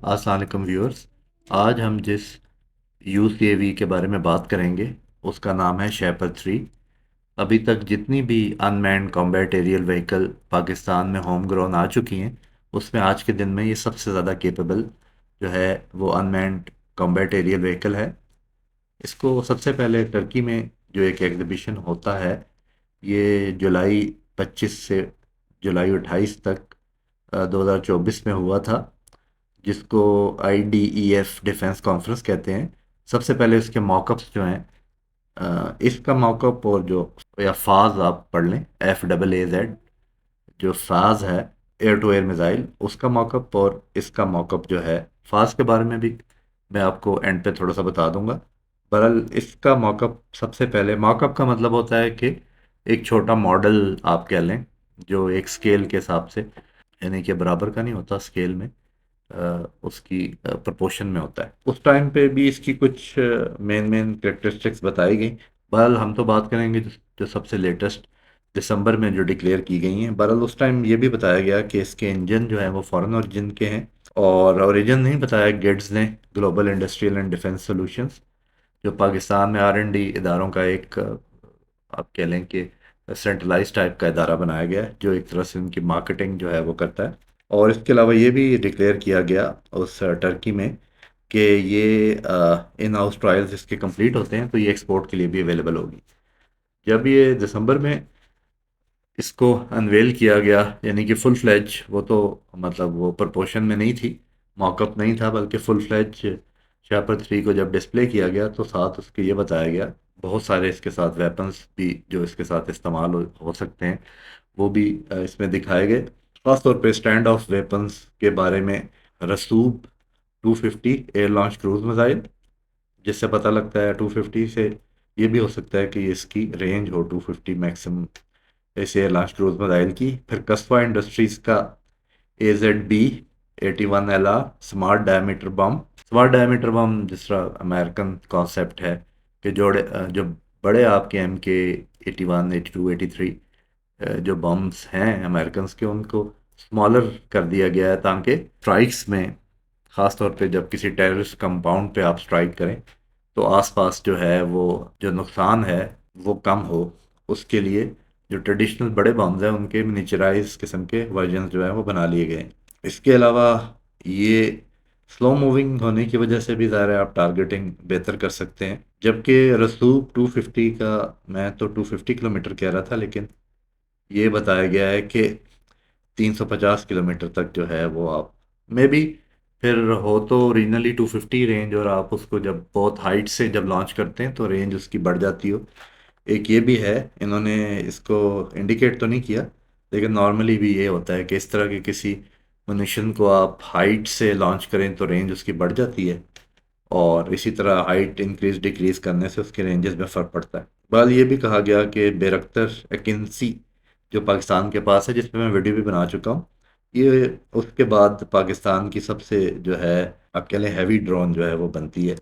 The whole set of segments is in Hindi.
अस्सलाम वालेकुम व्यूअर्स। आज हम जिस यूसीएवी के बारे में बात करेंगे उसका नाम है शेपर्ड 3। अभी तक जितनी भी unmanned combat aerial vehicle Pakistan में होम ग्रोन आ चुकी हैं, उसमें आज के दिन में ये सबसे ज़्यादा केपेबल जो है वो अनमैन्ड कॉम्बैट एरियल व्हीकल है। इसको सबसे पहले टर्की में जो एक एग्जीबिशन होता है, ये जुलाई 25 से जुलाई 28 तक 2024 में हुआ था, जिसको IDEF डिफेंस कॉन्फ्रेंस कहते हैं। सबसे पहले इसके मॉकअप्स जो हैं, इसका मॉकअप और जो या फाज आप पढ़ लें, FAAZ, जो फाज है एयर टू एयर मिसाइल, उसका मॉकअप और इसका मॉकअप जो है फाज के बारे में भी मैं आपको एंड पे थोड़ा सा बता दूंगा। बहरहाल इसका मॉकअप, सबसे पहले मॉकअप का मतलब होता है कि एक छोटा मॉडल आप कह लें, जो एक स्केल के हिसाब से, यानी कि बराबर का नहीं होता स्केल में, उसकी प्रपोर्शन में होता है। उस टाइम पे भी इसकी कुछ मेन मेन करेक्टरिस्टिक्स बताई गई। बहरहाल हम तो बात करेंगे जो सबसे लेटेस्ट दिसंबर में जो डिक्लेयर की गई हैं। बहरहाल उस टाइम ये भी बताया गया कि इसके इंजन जो है वो फॉरेन ओरिजिन के हैं, और ओरिजिन नहीं बताया गिड्स ने, global industrial and defence solutions, जो पाकिस्तान में R&D इदारों का एक आप कह लें कि सेंट्रलाइज टाइप का इदारा बनाया गया है, जो एक तरह से उनकी मार्केटिंग जो है वो करता है। और इसके अलावा ये भी डिक्लेयर किया गया उस टर्की में कि ये इन हाउस ट्रायल्स इसके कंप्लीट होते हैं तो ये एक्सपोर्ट के लिए भी अवेलेबल होगी। जब ये दिसंबर में इसको अनवेल किया गया, यानी कि फुल फ्लैज, वो तो मतलब वो प्रपोर्शन में नहीं थी, मॉकअप नहीं था, बल्कि फुल फ्लैज शापर 3 को जब डिस्प्ले किया गया तो साथ उसके ये बताया गया, बहुत सारे इसके साथ वेपन्स भी जो इसके साथ इस्तेमाल हो सकते हैं वो भी इसमें दिखाए गए। खासतौर पे स्टैंड ऑफ वेपन्स के बारे में, रसूब 250 एयर लॉन्च क्रूज मिसाइल, जिससे पता लगता है 250 से ये भी हो सकता है कि इसकी रेंज हो 250 मैक्सिमम इस एयर लॉन्च क्रूज मिसाइल की। फिर कस्बा इंडस्ट्रीज का AZ-B 81LR स्मार्ट डायमीटर बम। स्मार्ट डायमीटर बम जिस तरह अमेरिकन कॉन्सेप्ट है कि जो बड़े आपके MK 81, 82, 83 जो बम्स हैं अमेरिकन के, उनको स्मॉलर कर दिया गया है ताकि स्ट्राइक्स में, ख़ास तौर पे जब किसी टेररिस्ट कंपाउंड पे आप स्ट्राइक करें तो आसपास जो है वो जो नुकसान है वो कम हो। उसके लिए जो ट्रेडिशनल बड़े बम्स हैं उनके मिनिचराइज किस्म के वर्जन जो है वो बना लिए गए हैं। इसके अलावा ये स्लो मूविंग होने की वजह से भी ज़ाहिर है आप टारगेटिंग बेहतर कर सकते हैं। जबकि रसूख 250 का, मैं तो 250 किलोमीटर कह रहा था, लेकिन ये बताया गया है कि 350 किलोमीटर तक जो है वो आप मे बी, फिर हो तो ओरिजिनली 250 रेंज, और आप उसको जब बहुत हाइट से जब लॉन्च करते हैं तो रेंज उसकी बढ़ जाती हो। एक ये भी है, इन्होंने इसको इंडिकेट तो नहीं किया, लेकिन नॉर्मली भी ये होता है कि इस तरह के किसी मनुष्यन को आप हाइट से लॉन्च करें तो रेंज उसकी बढ़ जाती है, और इसी तरह हाइट इंक्रीज डिक्रीज करने से उसके रेंजेस में फ़र्क पड़ता है। बहरहाल ये भी कहा गया कि बैरक्टर एकिंसी जो पाकिस्तान के पास है, जिस पे मैं वीडियो भी बना चुका हूँ, ये उसके बाद पाकिस्तान की सबसे जो है आप कह लें हैवी ड्रोन जो है वो बनती है,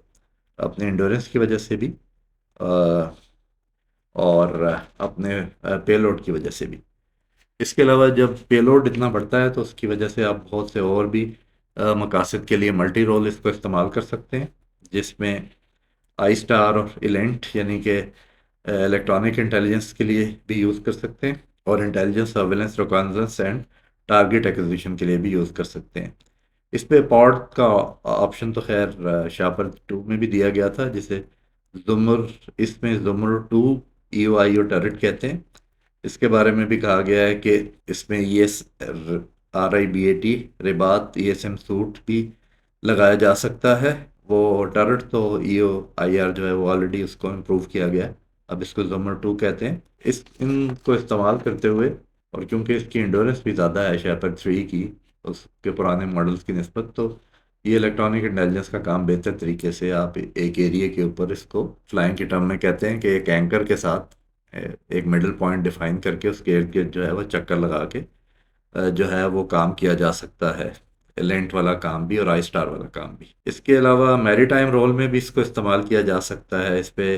अपने इंडोरेंस की वजह से भी अ, और अपने पेलोड की वजह से भी। इसके अलावा जब पेलोड इतना बढ़ता है तो उसकी वजह से आप बहुत से और भी मकासद के लिए मल्टी रोल इसको इस्तेमाल कर सकते हैं, जिसमें आई स्टार और इलेंट, यानी कि इलेक्ट्रॉनिक इंटेलिजेंस के लिए भी यूज़ कर सकते हैं, और intelligence surveillance reconnaissance and target acquisition के लिए भी यूज़ कर सकते हैं। इस पे पॉड का ऑप्शन तो खैर शापर 2 में भी दिया गया था, जिसे जुमर, इसमें जुमर 2 EO टर्रेट कहते हैं। इसके बारे में भी कहा गया है कि इसमें RIBAT रिबात ESM सूट भी लगाया जा सकता है। वो टर्रेट तो EO जो है वो ऑलरेडी उसको इम्प्रूव किया गया है, अब इसको जमर 2 कहते हैं। इनको इस्तेमाल करते हुए, और क्योंकि इसकी इंडोरेंस भी ज़्यादा है शेपर्ड 3 की उसके पुराने मॉडल्स की निस्बत, तो ये इलेक्ट्रॉनिक इंटेलिजेंस का काम बेहतर तरीके से आप एक एरिया के ऊपर, इसको फ्लाइंग के टर्म में कहते हैं कि एक एंकर के साथ एक मिडल पॉइंट डिफाइन करके उसके इर्द गिर्द जो है वो चक्कर लगा के जो है वो काम किया जा सकता है, लेंट वाला काम भी और आई स्टार वाला काम भी। इसके अलावा मैरीटाइम रोल में भी इसको इस्तेमाल किया जा सकता है। इस पे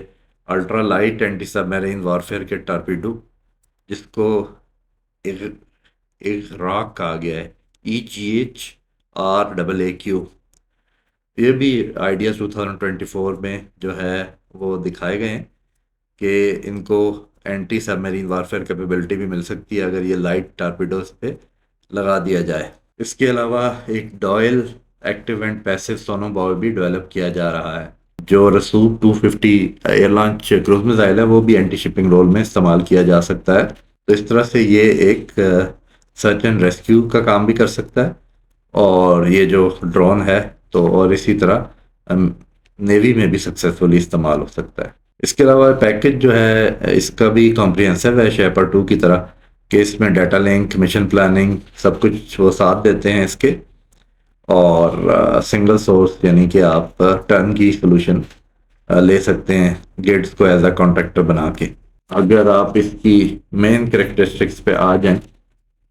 ultra light anti submarine warfare के टारपीडो, जिसको एक एक रॉक कहा गया है, EGH RAAQ, ये भी आइडियाज 2024 में जो है वो दिखाए गए हैं कि इनको एंटी सबमरीन वारफेयर कैपेबिलिटी भी मिल सकती है अगर ये लाइट टारपीडोज पे लगा दिया जाए। इसके अलावा एक dual active and passive sonobuoy भी डेवलप किया जा रहा है। जो रसूख 250 एयर लॉन्च क्रूज मिसाइल है वो भी एंटी शिपिंग रोल में इस्तेमाल किया जा सकता है। तो इस तरह से ये एक सर्च एंड रेस्क्यू का काम भी कर सकता है, और ये जो ड्रोन है तो और इसी तरह नेवी में भी सक्सेसफुली इस्तेमाल हो सकता है। इसके अलावा पैकेज जो है इसका भी कॉम्प्रिहेंसिव है शेपर 2 की तरह, कि इसमें डाटा लिंक, मिशन प्लानिंग सब कुछ वो साथ देते हैं इसके, और सिंगल सोर्स यानी कि आप टर्न की सोल्यूशन ले सकते हैं गेट्स को एज अ कॉन्ट्रैक्टर बना के। अगर आप इसकी मेन करेक्टरिस्टिक्स पे आ जाएं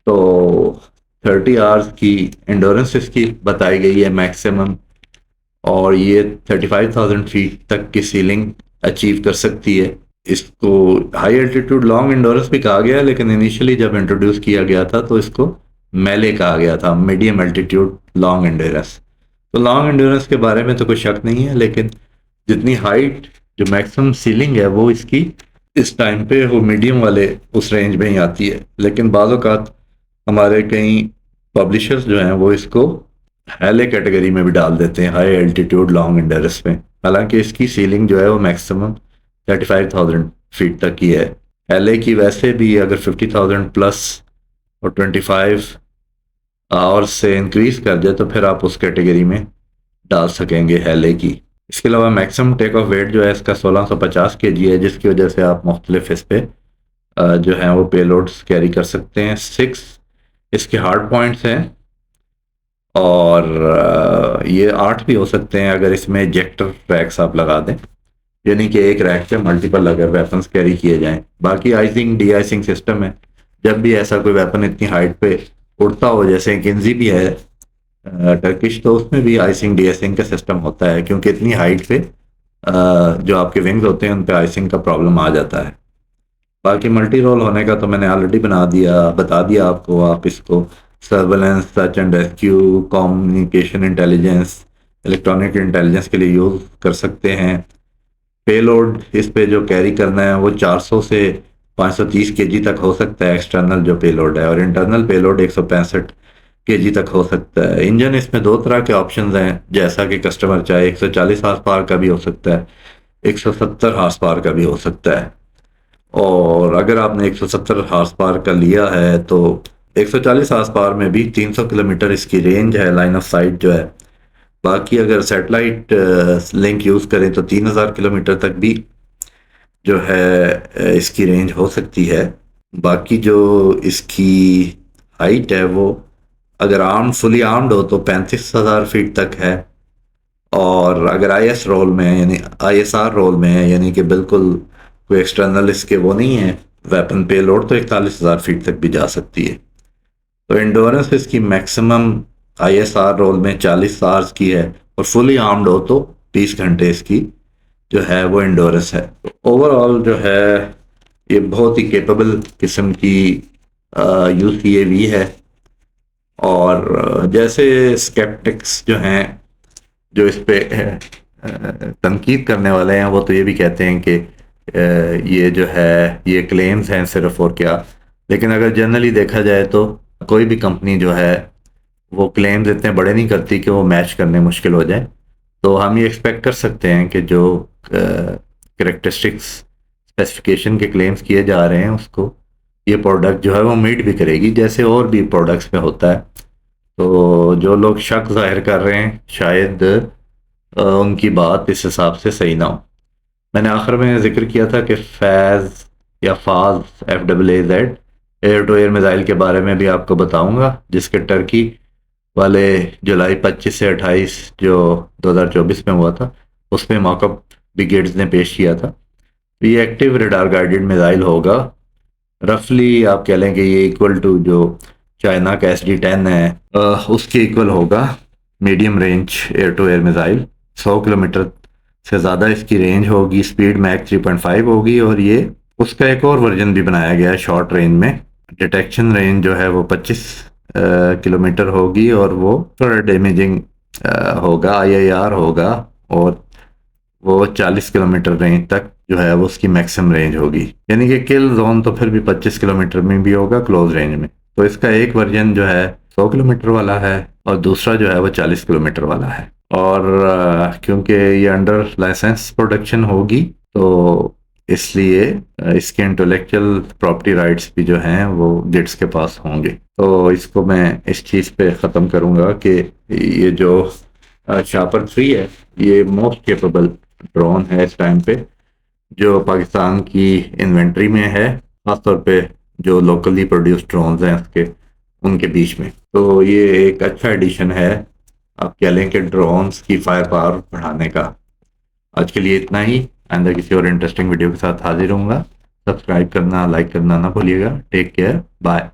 तो 30 आवर्स की एंडोरेंस इसकी बताई गई है मैक्सिमम, और ये 35,000 फीट तक की सीलिंग अचीव कर सकती है। इसको हाई एल्टीट्यूड लॉन्ग एंडोरेंस भी कहा गया है, लेकिन इनिशियली जब इंट्रोड्यूस किया गया था तो इसको मेले कहा गया था, मीडियम एल्टीट्यूड लॉन्ग एंडोरेंस। तो लॉन्ग एंडोरेंस के बारे में तो कोई शक नहीं है, लेकिन जितनी हाइट जो मैक्सिमम सीलिंग है वो इसकी इस टाइम पे वो मीडियम वाले उस रेंज में ही आती है। लेकिन बाज़ औक़ात हमारे कई पब्लिशर्स जो हैं वो इसको हैले कैटेगरी में भी डाल देते हैं, हाई एल्टीट्यूड लॉन्ग एंडोरेंस में, हालांकि इसकी सीलिंग जो है वो मैक्सिमम 35,000 फीट तक की है। हैले की वैसे भी अगर 50,000 प्लस और 25 आवर्स से इंक्रीज कर जाए तो फिर आप उस कैटेगरी में डाल सकेंगे हैले की। इसके अलावा मैक्सिमम टेक ऑफ वेट जो है इसका 1650 kg है, जिसकी वजह से आप मुख्तलिफ इस पे जो हैं वो पेलोड्स कैरी कर सकते हैं। 6 इसके हार्ड पॉइंट्स हैं, और ये 8 भी हो सकते हैं अगर इसमें इजेक्टर रैक्स आप लगा दें, यानी कि एक रैक पे मल्टीपल अगर वेपन्स कैरी किए जाएं। बाकी आइसिंग डी आइसिंग सिस्टम है, जब भी ऐसा कोई वेपन इतनी हाइट पे उड़ता हो, जैसे किन्जी भी है टर्किश, तो उसमें भी आइसिंग डी आइसिंग का सिस्टम होता है, क्योंकि इतनी हाइट पे जो आपके विंग्स होते हैं उन पे आइसिंग का प्रॉब्लम आ जाता है। बाकी मल्टी रोल होने का तो मैंने ऑलरेडी बता दिया आपको। आप इसको surveillance, search and rescue, communication intelligence, electronic intelligence के लिए यूज़ कर सकते हैं। पेलोड इस पे जो कैरी करना है वो 400 से 530 kg तक हो सकता है एक्सटर्नल जो पेलोड है, और इंटरनल पेलोड 165 kg तक हो सकता है। इंजन इसमें दो तरह के ऑप्शंस हैं, जैसा कि कस्टमर चाहे 140 हार्स पावर का भी हो सकता है, 170 हार्स पावर का भी हो सकता है। और अगर आपने 170 हार्स पावर का लिया है तो 140 हार्स पावर में भी 300 किलोमीटर इसकी रेंज है, लाइन ऑफ साइट जो है। बाकी अगर सेटेलाइट लिंक यूज़ करें तो 3000 किलोमीटर तक भी जो है इसकी रेंज हो सकती है। बाकी जो इसकी हाइट है वो अगर फुली आर्म्ड हो तो 35,000 फीट तक है, और अगर आईएस रोल में यानी आईएसआर रोल में है, यानी कि बिल्कुल कोई एक्सटर्नल इसके वो नहीं है वेपन पेलोड, तो 41,000 फीट तक भी जा सकती है। तो इंडोरेंस इसकी मैक्सिमम आईएसआर रोल में 40 आवर्स की है, और फुली आर्म्ड हो तो 20 घंटे इसकी जो है वो इंडोरेंस है। तो ओवरऑल जो है ये बहुत ही केपेबल किस्म की यूसीएवी है। और जैसे स्केप्टिक्स जो हैं जो इस पे तनकीद करने वाले हैं वो तो ये भी कहते हैं कि ये जो है ये क्लेम्स हैं सिर्फ और क्या, लेकिन अगर जनरली देखा जाए तो कोई भी कंपनी जो है वो क्लेम्स इतने बड़े नहीं करती कि वो मैच करने मुश्किल हो जाए। तो हम ये एक्सपेक्ट कर सकते हैं कि जो करेक्टरिस्टिक्स स्पेसिफिकेशन के क्लेम्स किए जा रहे हैं उसको ये प्रोडक्ट जो है वो मीट भी करेगी, जैसे और भी प्रोडक्ट्स में होता है। तो जो लोग शक जाहिर कर रहे हैं शायद उनकी बात इस हिसाब से सही ना हो। मैंने आखिर में जिक्र किया था कि फैज़ या Faaz FAAZ air to air missile के बारे में भी आपको बताऊंगा, जिसके टर्की वाले जुलाई 25 से 28 जो 2024 में हुआ था उसमें मॉकअप ब्रिगेड्स ने पेश किया था। तो ये एक्टिव रडार गाइडेड मिसाइल होगा। रफली आप कह लें कि ये इक्वल टू जो चाइना का SD-10 है उसके इक्वल होगा। Medium range air to air missile 100 kilometre से ज़्यादा इसकी रेंज होगी, स्पीड मैक 3.5 होगी, और ये उसका एक और वर्जन भी बनाया गया है शॉर्ट रेंज में। डिटेक्शन रेंज जो है वो 25 किलोमीटर होगी, और वो थोड़ा डैमेजिंग होगा, IIR होगा, और वो 40 किलोमीटर रेंज तक जो है वो उसकी मैक्सिमम रेंज होगी। यानी कि किल जोन तो फिर भी 25 किलोमीटर में भी होगा क्लोज रेंज में। तो इसका एक वर्जन जो है 100 किलोमीटर वाला है और दूसरा जो है वो 40 किलोमीटर वाला है। और क्योंकि ये अंडर लाइसेंस प्रोडक्शन होगी, तो इसलिए इसके इंटेलेक्चुअल प्रॉपर्टी राइट्स भी जो हैं वो गिट्स के पास होंगे। तो इसको मैं इस चीज़ पे ख़त्म करूँगा कि ये जो शापर 3 है, ये मोस्ट केपेबल ड्रोन है इस टाइम पे, जो पाकिस्तान की इन्वेंट्री में है, खासतौर पे जो लोकली प्रोड्यूस ड्रोन्स हैं उसके उनके बीच में। तो ये एक अच्छा एडिशन है, आप कह लें कि ड्रोन्स की फायर पावर बढ़ाने का। आज के लिए इतना ही। आइंदा किसी और इंटरेस्टिंग वीडियो के साथ हाजिर होऊंगा। सब्सक्राइब करना, लाइक करना ना भूलिएगा। Take care, bye.